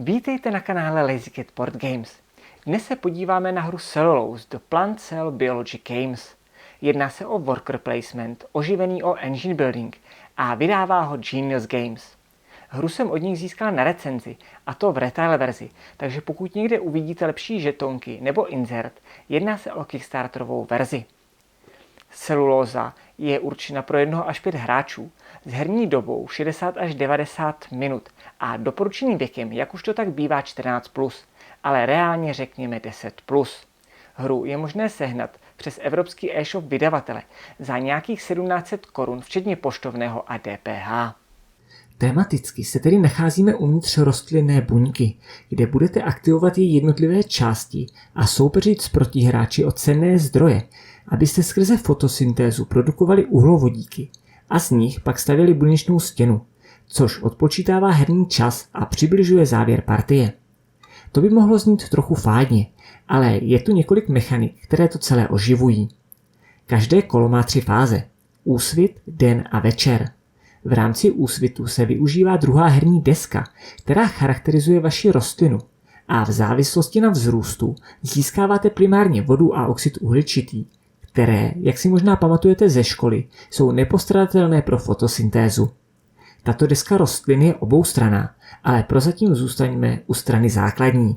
Vítejte na kanále LazyCat Board Games. Dnes se podíváme na hru Cellulose The Plant Cell Biology Games. Jedná se o worker placement, oživený o engine building a vydává ho Genius Games. Hru jsem od nich získal na recenzi, a to v retail verzi, takže pokud někde uvidíte lepší žetonky nebo insert, jedná se o kickstarterovou verzi. Cellulóza je určena pro 1 až 5 hráčů s herní dobou 60 až 90 minut a doporučeným věkem, jak už to tak bývá, 14+, ale reálně řekněme 10+. Hru je možné sehnat přes evropský e-shop vydavatele za nějakých 1700 korun, včetně poštovného a DPH. Tematicky se tedy nacházíme uvnitř rostlinné buňky, kde budete aktivovat její jednotlivé části a soupeřit s protihráči o cenné zdroje, abyste skrze fotosyntézu produkovali uhlovodíky a z nich pak stavěli buněčnou stěnu, což odpočítává herní čas a přibližuje závěr partie. To by mohlo znít trochu fádně, ale je tu několik mechanik, které to celé oživují. Každé kolo má 3 fáze: úsvit, den a večer. V rámci úsvitu se využívá druhá herní deska, která charakterizuje vaši rostlinu a v závislosti na vzrůstu získáváte primárně vodu a oxid uhličitý, které, jak si možná pamatujete ze školy, jsou nepostradatelné pro fotosyntézu. Tato deska rostlin je oboustranná, ale prozatím zůstaňme u strany základní.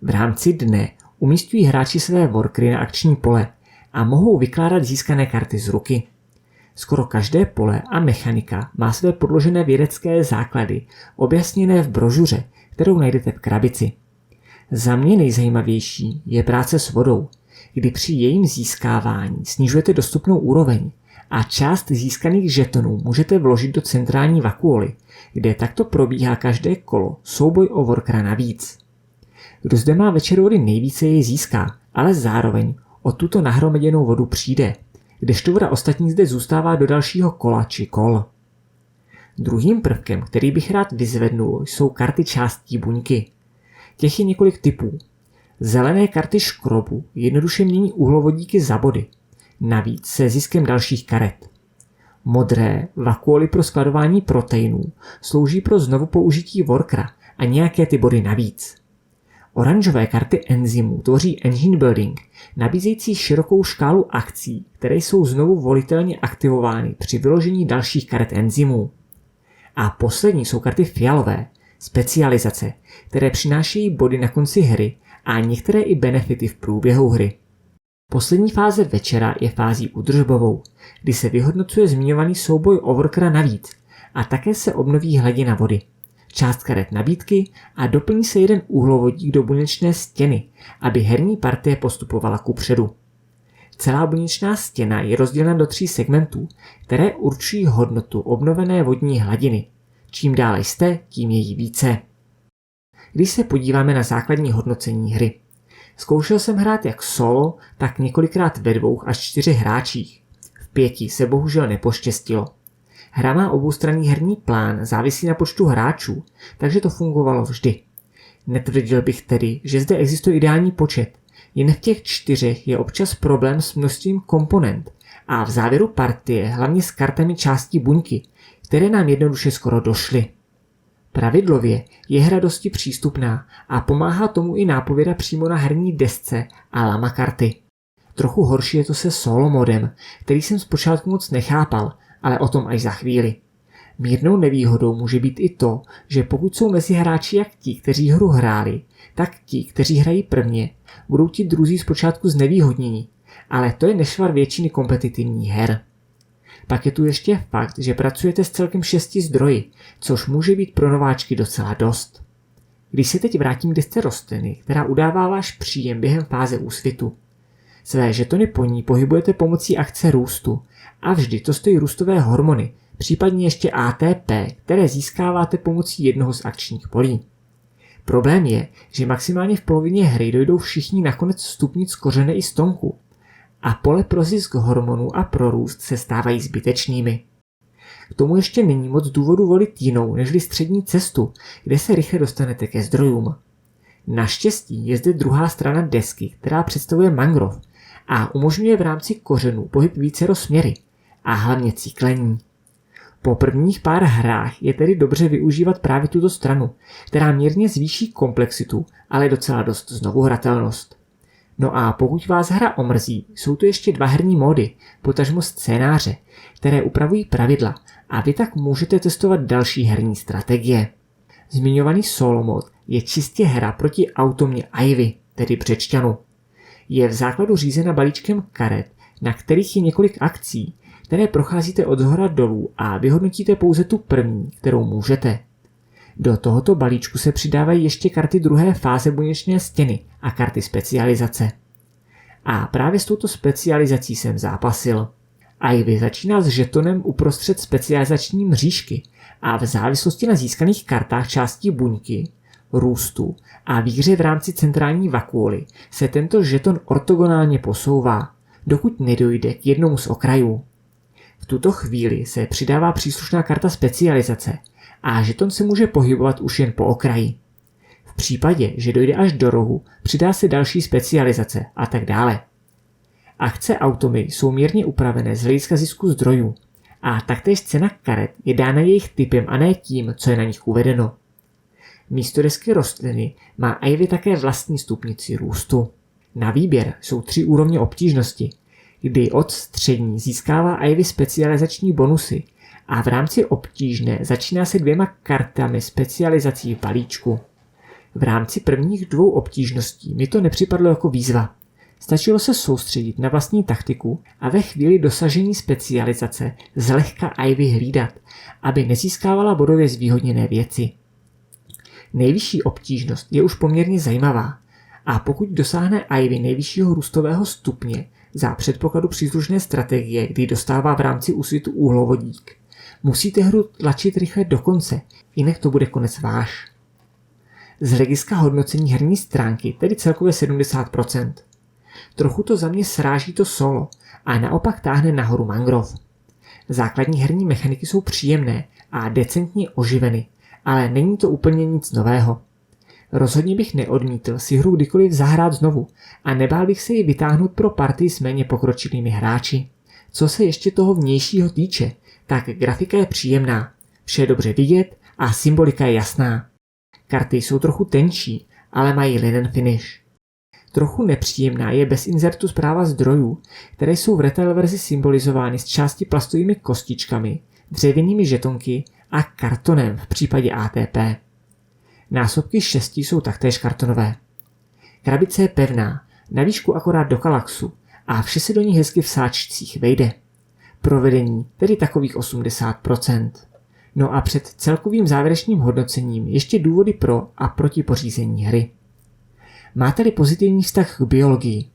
V rámci dne umísťují hráči své workery na akční pole a mohou vykládat získané karty z ruky. Skoro každé pole a mechanika má své podložené vědecké základy, objasněné v brožuře, kterou najdete v krabici. Za mě nejzajímavější je práce s vodou, kdy při jejím získávání snižujete dostupnou úroveň a část získaných žetonů můžete vložit do centrální vakuoly, kde takto probíhá každé kolo souboj o workera navíc. Kdo zde má večer vody nejvíce, jej získá, ale zároveň o tuto nahromaděnou vodu přijde, kdežto voda ostatní zde zůstává do dalšího kola či kol. Druhým prvkem, který bych rád vyzvednul, jsou karty částí buňky. Těch je několik typů. Zelené karty škrobu jednoduše mění uhlovodíky za body, navíc se ziskem dalších karet. Modré vakuoly pro skladování proteinů slouží pro znovu použití workera a nějaké ty body navíc. Oranžové karty enzymů tvoří engine building, nabízející širokou škálu akcí, které jsou znovu volitelně aktivovány při vyložení dalších karet enzymů. A poslední jsou karty fialové, specializace, které přinášejí body na konci hry a některé i benefity v průběhu hry. Poslední fáze večera je fází údržbovou, kdy se vyhodnocuje zmiňovaný souboj o workera navíc a také se obnoví hladina vody, část karet nabídky a doplní se jeden uhlovodík do buněčné stěny, aby herní partie postupovala kupředu. Celá buněčná stěna je rozdělena do 3 segmentů, které určují hodnotu obnovené vodní hladiny. Čím dále jste, tím je jí více. Když se podíváme na základní hodnocení hry, zkoušel jsem hrát jak solo, tak několikrát ve 2 až 4 hráčích. V 5 se bohužel nepoštěstilo. Hra má oboustranný herní plán, závisí na počtu hráčů, takže to fungovalo vždy. Netvrdil bych tedy, že zde existuje ideální počet, jen v těch 4 je občas problém s množstvím komponent a v závěru partie hlavně s kartami částí buňky, které nám jednoduše skoro došly. Pravidlově je hra dosti přístupná a pomáhá tomu i nápověda přímo na herní desce a lama karty. Trochu horší je to se solo modem, který jsem zpočátku moc nechápal, ale o tom až za chvíli. Mírnou nevýhodou může být i to, že pokud jsou mezi hráči jak ti, kteří hru hráli, tak ti, kteří hrají prvně, budou ti druzí zpočátku znevýhodněni, ale to je nešvar většiny kompetitivních her. Pak je tu ještě fakt, že pracujete s celkem 6 zdroji, což může být pro nováčky docela dost. Když se teď vrátím k desce rostliny, která udává váš příjem během fáze úsvitu. Své žetony po ní pohybujete pomocí akce růstu a vždy to stojí růstové hormony, případně ještě ATP, které získáváte pomocí jednoho z akčních polí. Problém je, že maximálně v polovině hry dojdou všichni nakonec stupnic kořene i stonku a pole pro zisk hormonů a pro růst se stávají zbytečnými. K tomu ještě není moc důvodu volit jinou nežli střední cestu, kde se rychle dostanete ke zdrojům. Naštěstí je zde druhá strana desky, která představuje mangrove a umožňuje v rámci kořenů pohyb vícero směry a hlavně cyklení. Po prvních pár hrách je tedy dobře využívat právě tuto stranu, která mírně zvýší komplexitu, ale docela dost znovuhratelnost. No a pokud vás hra omrzí, jsou tu ještě 2 herní módy, potažmo scénáře, které upravují pravidla a vy tak můžete testovat další herní strategie. Zmiňovaný solo mod je čistě hra proti automě Ivy, tedy břečťanu. Je v základu řízena balíčkem karet, na kterých je několik akcí, které procházíte od zhora dolů a vyhodnotíte pouze tu první, kterou můžete. Do tohoto balíčku se přidávají ještě karty druhé fáze buněčné stěny a karty specializace. A právě s touto specializací jsem zápasil. Ivy začíná s žetonem uprostřed specializační mřížky a v závislosti na získaných kartách částí buňky, růstu a výhře v rámci centrální vakuoly se tento žeton ortogonálně posouvá, dokud nedojde k jednomu z okrajů. V tuto chvíli se přidává příslušná karta specializace a žeton se může pohybovat už jen po okraji. V případě, že dojde až do rohu, přidá se další specializace a tak dále. Akce automy jsou mírně upravené z hlediska zisku zdrojů a taktéž cena karet je dána jejich typem a ne tím, co je na nich uvedeno. Místo desky rostliny má Ivy také vlastní stupnici růstu. Na výběr jsou 3 úrovně obtížnosti, kdy od střední získává Ivy specializační bonusy a v rámci obtížné začíná se 2 kartami specializací v balíčku. V rámci prvních 2 obtížností mi to nepřipadlo jako výzva. Stačilo se soustředit na vlastní taktiku a ve chvíli dosažení specializace zlehka Ivy hlídat, aby nezískávala bodově zvýhodněné věci. Nejvyšší obtížnost je už poměrně zajímavá a pokud dosáhne Ivy nejvyššího růstového stupně za předpokladu příslušné strategie, kdy dostává v rámci úsvitu uhlovodík, musíte hru tlačit rychle do konce, jinak to bude konec váš. Z hlediska hodnocení herní stránky tedy celkově 70%. Trochu to za mě sráží to solo a naopak táhne nahoru Mangrove. Základní herní mechaniky jsou příjemné a decentně oživeny, ale není to úplně nic nového. Rozhodně bych neodmítl si hru kdykoliv zahrát znovu a nebál bych se ji vytáhnout pro partii s méně pokročilými hráči. Co se ještě toho vnějšího týče, tak grafika je příjemná, vše je dobře vidět a symbolika je jasná. Karty jsou trochu tenčí, ale mají linen finish. Trochu nepříjemná je bez inzertu zpráva zdrojů, které jsou v retail verzi symbolizovány z části plastovými kostičkami, dřevěnými žetonky a kartonem v případě ATP. Násobky 6 jsou taktéž kartonové. Krabice je pevná, na výšku akorát do kalaxu a vše se do ní hezky v sáčcích vejde. Provedení tedy takových 80%. No a před celkovým závěrečným hodnocením ještě důvody pro a proti pořízení hry. Máte-li pozitivní vztah k biologii,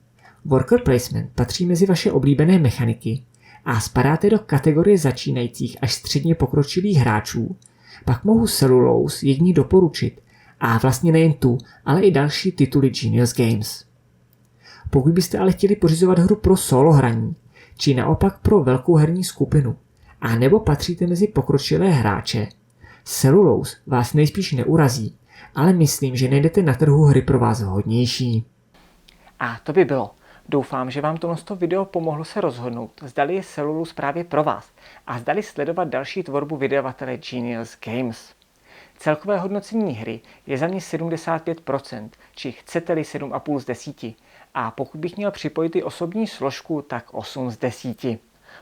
worker placement patří mezi vaše oblíbené mechaniky a spadáte do kategorie začínajících až středně pokročilých hráčů, pak mohu Cellulose jedině doporučit a vlastně nejen tu, ale i další tituly Genius Games. Pokud byste ale chtěli pořizovat hru pro solo hraní, či naopak pro velkou herní skupinu, a nebo patříte mezi pokročilé hráče, Cellulose vás nejspíš neurazí, ale myslím, že najdete na trhu hry pro vás vhodnější. A to by bylo. Doufám, že vám tohle video pomohlo se rozhodnout, zdali je Cellulose právě pro vás a zdali sledovat další tvorbu vydavatele Genius Games. Celkové hodnocení hry je za mě 75%, či chcete-li 7,5 z 10. A pokud bych měl připojit i osobní složku, tak 8 z 10.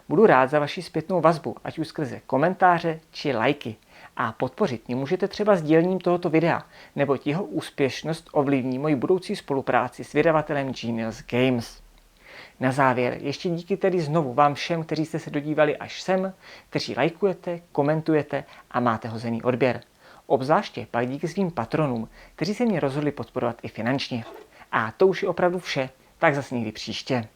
Budu rád za vaši zpětnou vazbu, ať už skrze komentáře či lajky. A podpořit mě můžete třeba sdílením tohoto videa, neboť jeho úspěšnost ovlivní moji budoucí spolupráci s vydavatelem Genius Games. Na závěr ještě díky tedy znovu vám všem, kteří jste se dodívali až sem, kteří lajkujete, komentujete a máte hozený odběr. Obzvláště pak díky svým patronům, kteří se mě rozhodli podporovat i finančně. A to už je opravdu vše, tak zase někdy příště.